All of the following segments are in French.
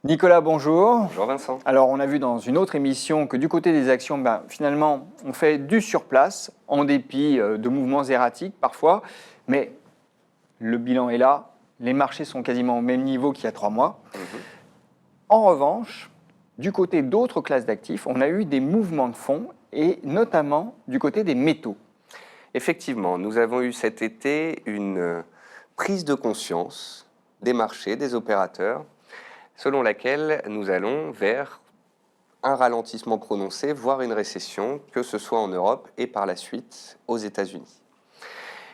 Nicolas, bonjour. Bonjour Vincent. Alors, on a vu dans une autre émission que du côté des actions, finalement, on fait du surplace, en dépit de mouvements erratiques parfois, mais le bilan est là, les marchés sont quasiment au même niveau qu'il y a 3 mois. En revanche, du côté d'autres classes d'actifs, on a eu des mouvements de fonds, et notamment du côté des métaux. Effectivement, nous avons eu cet été une prise de conscience des marchés, des opérateurs, selon laquelle nous allons vers un ralentissement prononcé, voire une récession, que ce soit en Europe et par la suite aux États-Unis.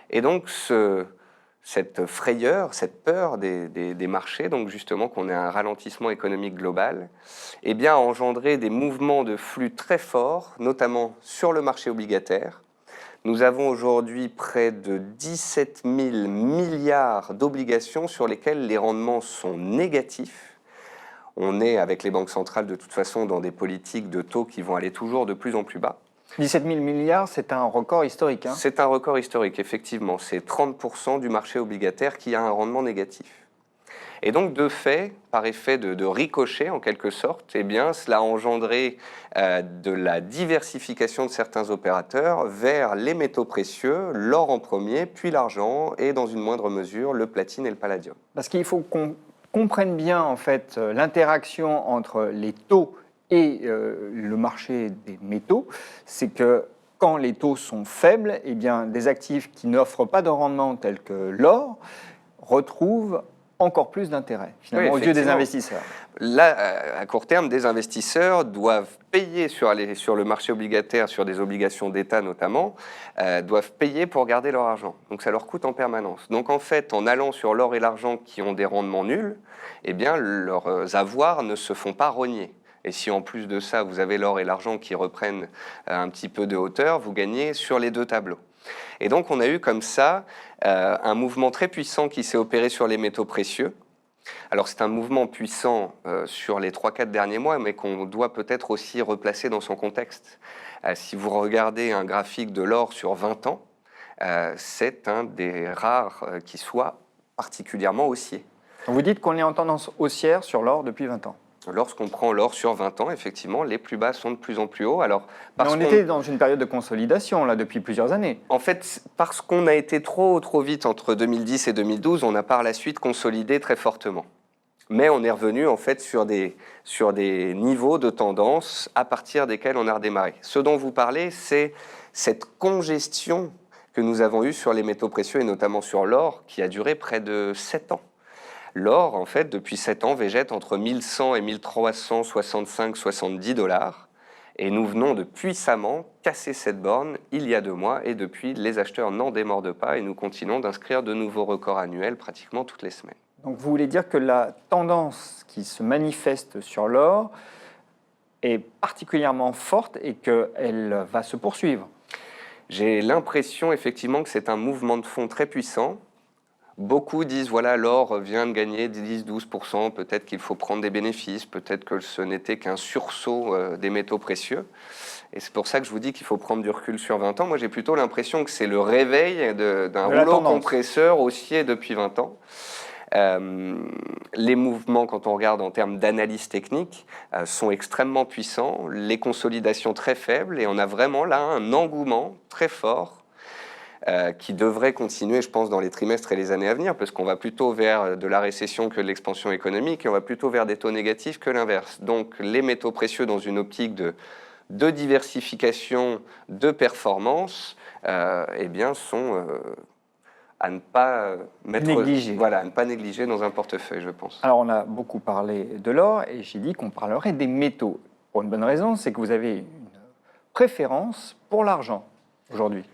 Et donc cette frayeur, cette peur des marchés, donc justement qu'on ait un ralentissement économique global, eh bien, a engendré des mouvements de flux très forts, notamment sur le marché obligataire. Nous avons aujourd'hui près de 17 000 milliards d'obligations sur lesquelles les rendements sont négatifs. On est, avec les banques centrales, de toute façon, dans des politiques de taux qui vont aller toujours de plus en plus bas. 17 000 milliards, c'est un record historique. C'est un record historique, effectivement. C'est 30% du marché obligataire qui a un rendement négatif. Et donc, de fait, par effet de ricochet, en quelque sorte, eh bien, cela a engendré de la diversification de certains opérateurs vers les métaux précieux, l'or en premier, puis l'argent, et dans une moindre mesure, le platine et le palladium. Parce qu'il faut qu'on comprenne bien, en fait, l'interaction entre les taux et le marché des métaux. C'est que quand les taux sont faibles, eh bien, des actifs qui n'offrent pas de rendement tels que l'or retrouvent encore plus d'intérêt, finalement, Oui, aux yeux des investisseurs. Là, à court terme, des investisseurs doivent payer sur le marché obligataire, sur des obligations d'État notamment, doivent payer pour garder leur argent. Donc ça leur coûte en permanence. Donc en fait, en allant sur l'or et l'argent qui ont des rendements nuls, eh bien, leurs avoirs ne se font pas rogner. Et si en plus de ça, vous avez l'or et l'argent qui reprennent un petit peu de hauteur, vous gagnez sur les deux tableaux. Et donc on a eu comme ça un mouvement très puissant qui s'est opéré sur les métaux précieux. Alors c'est un mouvement puissant sur les 3-4 derniers mois, mais qu'on doit peut-être aussi replacer dans son contexte. Si vous regardez un graphique de l'or sur 20 ans, c'est un des rares qui soit particulièrement haussier. Vous dites qu'on est en tendance haussière sur l'or depuis 20 ans. Lorsqu'on prend l'or sur 20 ans, effectivement, les plus bas sont de plus en plus hauts. Alors, mais on était dans une période de consolidation, là, depuis plusieurs années. En fait, parce qu'on a été trop vite entre 2010 et 2012, on a par la suite consolidé très fortement. Mais on est revenu, en fait, sur des niveaux de tendance à partir desquels on a redémarré. Ce dont vous parlez, c'est cette congestion que nous avons eue sur les métaux précieux, et notamment sur l'or, qui a duré près de 7 ans. L'or, en fait, depuis 7 ans, végète entre 1100 et 1365-70 $. Et nous venons de puissamment casser cette borne il y a 2 mois. Et depuis, les acheteurs n'en démordent pas et nous continuons d'inscrire de nouveaux records annuels pratiquement toutes les semaines. Donc vous voulez dire que la tendance qui se manifeste sur l'or est particulièrement forte et qu'elle va se poursuivre? J'ai l'impression effectivement que c'est un mouvement de fond très puissant. Beaucoup disent, voilà, l'or vient de gagner 10-12%, peut-être qu'il faut prendre des bénéfices, peut-être que ce n'était qu'un sursaut des métaux précieux. Et c'est pour ça que je vous dis qu'il faut prendre du recul sur 20 ans. Moi, j'ai plutôt l'impression que c'est le réveil d'un rouleau compresseur haussier depuis 20 ans. Les mouvements, quand on regarde en termes d'analyse technique, sont extrêmement puissants, les consolidations très faibles, et on a vraiment là un engouement très fort qui devrait continuer, je pense, dans les trimestres et les années à venir, parce qu'on va plutôt vers de la récession que de l'expansion économique, et on va plutôt vers des taux négatifs que l'inverse. Donc les métaux précieux, dans une optique de diversification, de performance, eh bien, sont à ne pas à ne pas négliger dans un portefeuille, je pense. Alors on a beaucoup parlé de l'or, et j'ai dit qu'on parlerait des métaux. Pour une bonne raison, c'est que vous avez une préférence pour l'argent aujourd'hui.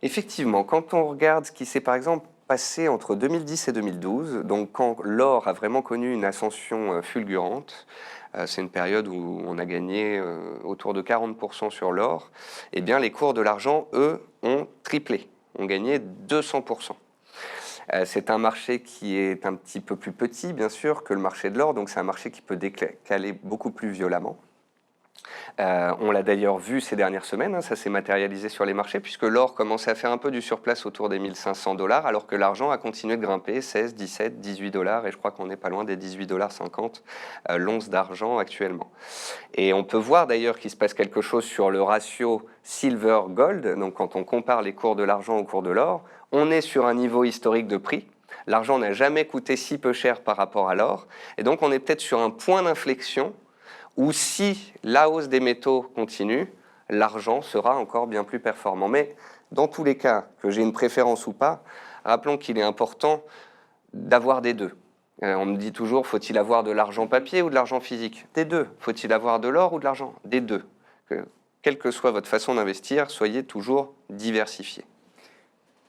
Effectivement, quand on regarde ce qui s'est par exemple passé entre 2010 et 2012, donc quand l'or a vraiment connu une ascension fulgurante, c'est une période où on a gagné autour de 40% sur l'or, eh bien les cours de l'argent, eux, ont triplé, ont gagné 200%. C'est un marché qui est un petit peu plus petit, bien sûr, que le marché de l'or, donc c'est un marché qui peut décaler beaucoup plus violemment. On l'a d'ailleurs vu ces dernières semaines, hein, ça s'est matérialisé sur les marchés, puisque l'or commençait à faire un peu du surplace autour des 1500 $, alors que l'argent a continué de grimper, 16, 17, 18 $, et je crois qu'on n'est pas loin des 18,50 $ l'once d'argent actuellement. Et on peut voir d'ailleurs qu'il se passe quelque chose sur le ratio silver-gold, donc quand on compare les cours de l'argent au cours de l'or, on est sur un niveau historique de prix. L'argent n'a jamais coûté si peu cher par rapport à l'or, et donc on est peut-être sur un point d'inflexion ou si la hausse des métaux continue, l'argent sera encore bien plus performant. Mais dans tous les cas, que j'ai une préférence ou pas, rappelons qu'il est important d'avoir des deux. On me dit toujours, faut-il avoir de l'argent papier ou de l'argent physique? Des deux. Faut-il avoir de l'or ou de l'argent? Des deux. Quelle que soit votre façon d'investir, soyez toujours diversifié.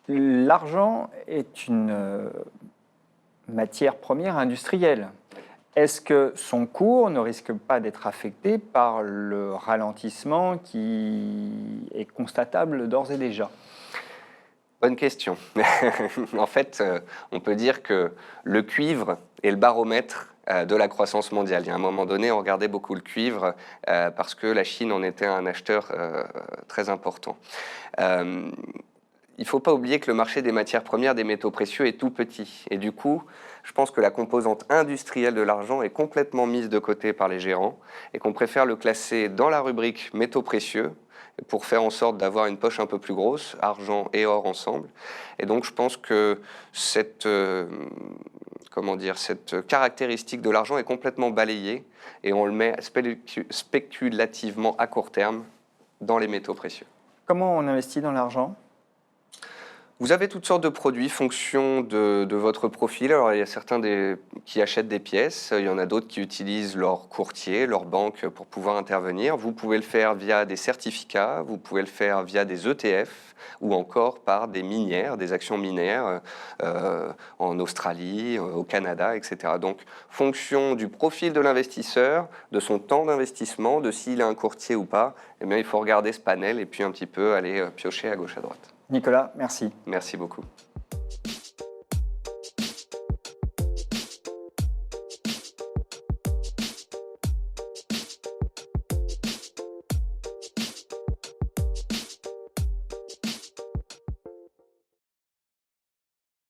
L'argent est une matière première industrielle. Est-ce que son cours ne risque pas d'être affecté par le ralentissement qui est constatable d'ores et déjà? Bonne question. En fait, on peut dire que le cuivre est le baromètre de la croissance mondiale. Il y a un moment donné, on regardait beaucoup le cuivre parce que la Chine en était un acheteur très important. Il ne faut pas oublier que le marché des matières premières, des métaux précieux, est tout petit. Et du coup, je pense que la composante industrielle de l'argent est complètement mise de côté par les gérants et qu'on préfère le classer dans la rubrique métaux précieux pour faire en sorte d'avoir une poche un peu plus grosse, argent et or ensemble. Et donc, je pense que cette caractéristique de l'argent est complètement balayée et on le met spéculativement à court terme dans les métaux précieux. Comment on investit dans l'argent? Vous avez toutes sortes de produits fonction de votre profil. Alors, il y a certains qui achètent des pièces, il y en a d'autres qui utilisent leur courtier, leur banque pour pouvoir intervenir. Vous pouvez le faire via des certificats, vous pouvez le faire via des ETF ou encore par des minières, des actions minières en Australie, au Canada, etc. Donc, fonction du profil de l'investisseur, de son temps d'investissement, de s'il a un courtier ou pas, eh bien, il faut regarder ce panel et puis un petit peu aller piocher à gauche à droite. Nicolas, merci. Merci beaucoup.